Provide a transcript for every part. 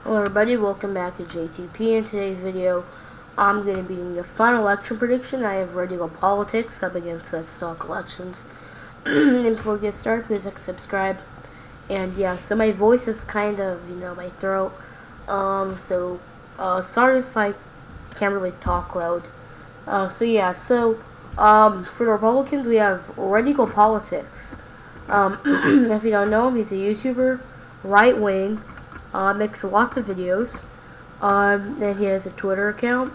Hello everybody, welcome back to JTP. In today's video, I'm going to be doing the fun election prediction. I have Ready to Go Politics up against Let's Talk Elections. And before we get started, please like and subscribe. And yeah, so my voice is kind of, my throat. Sorry if I can't really talk loud. For the Republicans, we have Ready to Go Politics. If you don't know him, he's a YouTuber, right wing. Makes lots of videos, and he has a Twitter account.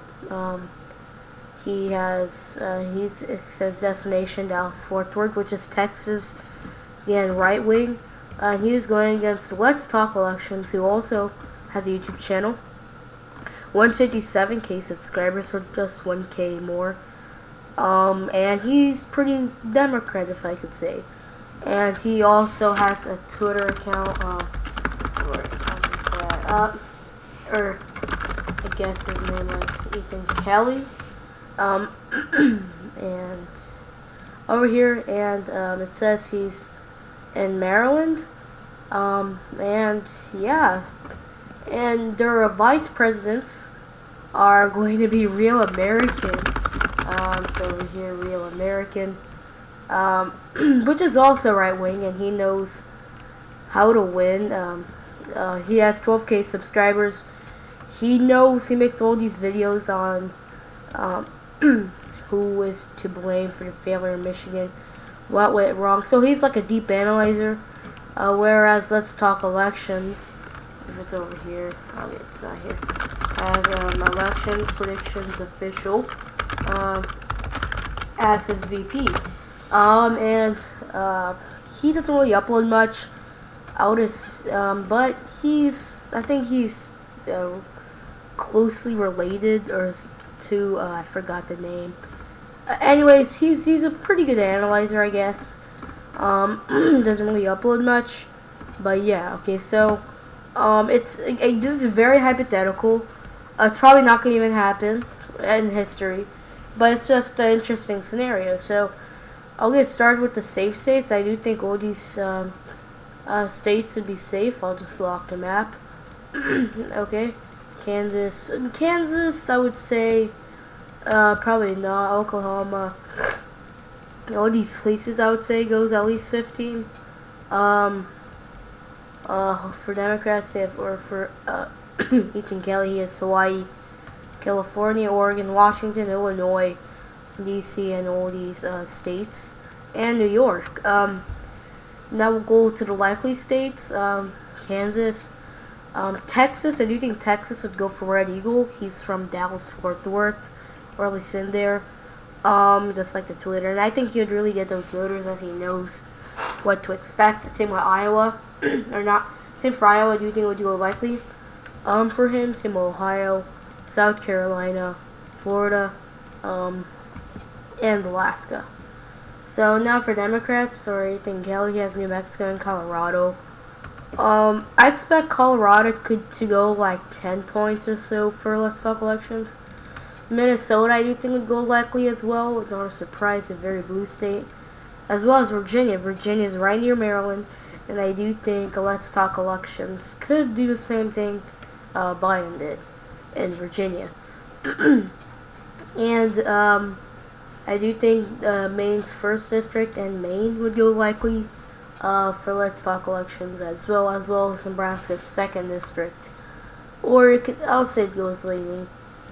It says Destination Dallas Fort Worth, which is Texas, again, right wing. And he is going against Let's Talk Elections, who also has a YouTube channel. 157k subscribers, so just 1k more. And he's pretty Democrat, if I could say. And he also has a Twitter account. I guess his name was Ethan Kelly, and over here, and it says he's in Maryland, and yeah, and their vice presidents are going to be Real American, so over here, Real American, which is also right wing, and he knows how to win. He has 12k subscribers. He makes all these videos on who is to blame for the failure in Michigan, what went wrong. So he's like a deep analyzer. Whereas Let's Talk Elections, if it's over here, it's not here, has Elections Predictions Official as his VP. He doesn't really upload much. But I think he's closely related to I forgot the name. Anyways, he's a pretty good analyzer, I guess. Doesn't really upload much, but yeah. Okay, so this is very hypothetical. It's probably not gonna even happen in history, but it's just an interesting scenario. So I'll get started with the safe states. I do think all these states would be safe. I'll just lock the map. Okay, Kansas, I would say probably not. Oklahoma, all these places I would say goes at least 15. For Democrats, for Ethan Kelly, he has Hawaii, California, Oregon, Washington, Illinois, DC, and all these states, and New York. Now we'll go to the likely states. Kansas, Texas. I do think Texas would go for Red Eagle. He's from Dallas Fort Worth, or at least in there. Just like the Twitter, and I think he would really get those voters as he knows what to expect. Same with Iowa, or not. Same for Iowa. I do think it would go likely. For him. Same with Ohio, South Carolina, Florida, and Alaska. So now for Democrats, or Ethan Kelly, he has New Mexico and Colorado. I expect Colorado to go like 10 points or so for Let's Talk Elections. Minnesota, I do think would go likely as well. Not a surprise, a very blue state. As well as Virginia. Virginia is right near Maryland, and I do think Let's Talk Elections could do the same thing Biden did in Virginia. And I do think Maine's 1st District and Maine would go likely for Let's Talk Elections, as well as Nebraska's 2nd District. Or I'll say it goes leaning.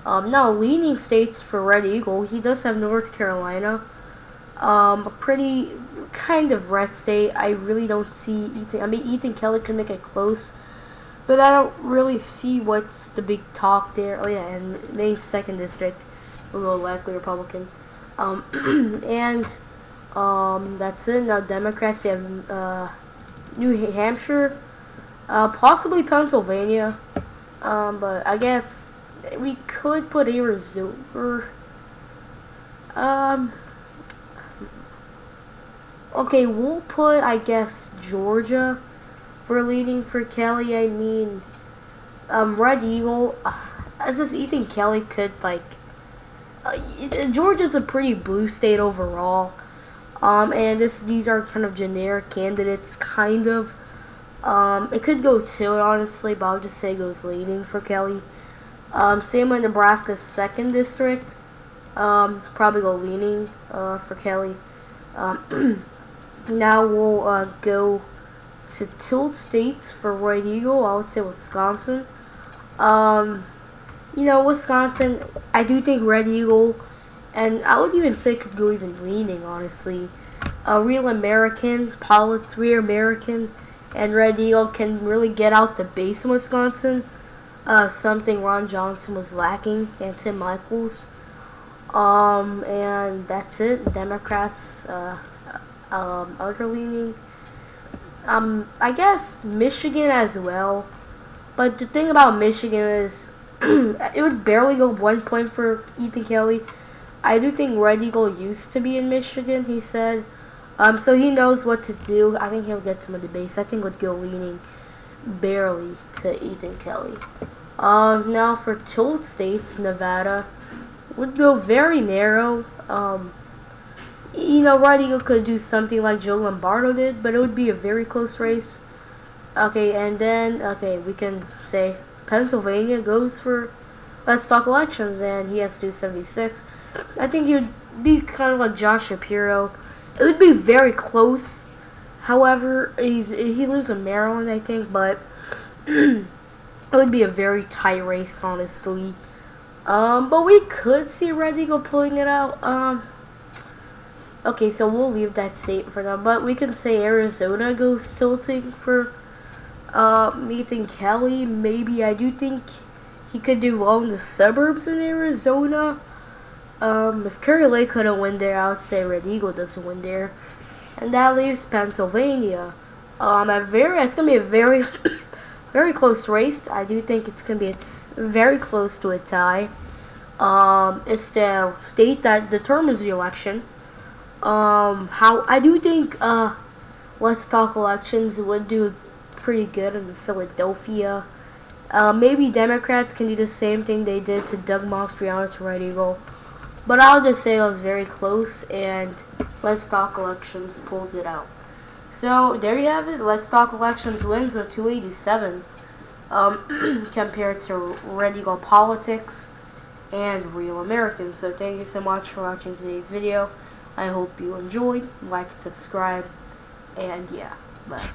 Now, leaning states for Red Eagle, he does have North Carolina. A pretty kind of red state. I really don't see Ethan Kelly could make it close, but I don't really see what's the big talk there. Oh yeah, and Maine's 2nd District will go likely Republican. That's it. Now Democrats, they have New Hampshire, possibly Pennsylvania, but I guess we could put Arizona. Okay, we'll put, I guess, Georgia for leading for Kelly. I mean, Red Eagle, Ethan Kelly could, Georgia's a pretty blue state overall, and these are kind of generic candidates, kind of. It could go tilt, honestly, but I'll just say it goes leaning for Kelly. Same with Nebraska's 2nd district. Probably go leaning for Kelly. Now we'll go to tilt states for Red Eagle. I would say Wisconsin. Wisconsin, I do think Red Eagle, and I would even say could go even leaning, honestly. Real American, Real American, and Red Eagle can really get out the base in Wisconsin. Something Ron Johnson was lacking, and Tim Michaels. And that's it. Democrats, other leaning. I guess Michigan as well. But the thing about Michigan is, it would barely go 1 point for Ethan Kelly. I do think Red Eagle used to be in Michigan, he said. So he knows what to do. I think he'll get some of the base. I think would go leaning barely to Ethan Kelly. Now for tilt states, Nevada would go very narrow. Red Eagle could do something like Joe Lombardo did, but it would be a very close race. Okay, and then, we can say Pennsylvania goes for Let's Talk Elections, and he has to do 76. I think he would be kind of like Josh Shapiro. It would be very close. However, he lives in Maryland, I think, but it would be a very tight race, honestly. But we could see Red Eagle pulling it out. Okay, so we'll leave that state for now. But we can say Arizona goes tilting for Ethan Kelly. Maybe. I do think he could do well in the suburbs in Arizona. If Kari Lake couldn't win there, I would say Red Eagle doesn't win there. And that leaves Pennsylvania. It's gonna be a very, very close race. I do think it's very close to a tie. It's the state that determines the election. How I do think Let's Talk Elections would do pretty good in Philadelphia. Maybe Democrats can do the same thing they did to Doug Mastriano to Red Eagle. But I'll just say it was very close, and Let's Talk Elections pulls it out. So there you have it. Let's Talk Elections wins with 287 compared to Red Eagle Politics and Real Americans. So thank you so much for watching today's video. I hope you enjoyed. Like and subscribe. And yeah, bye.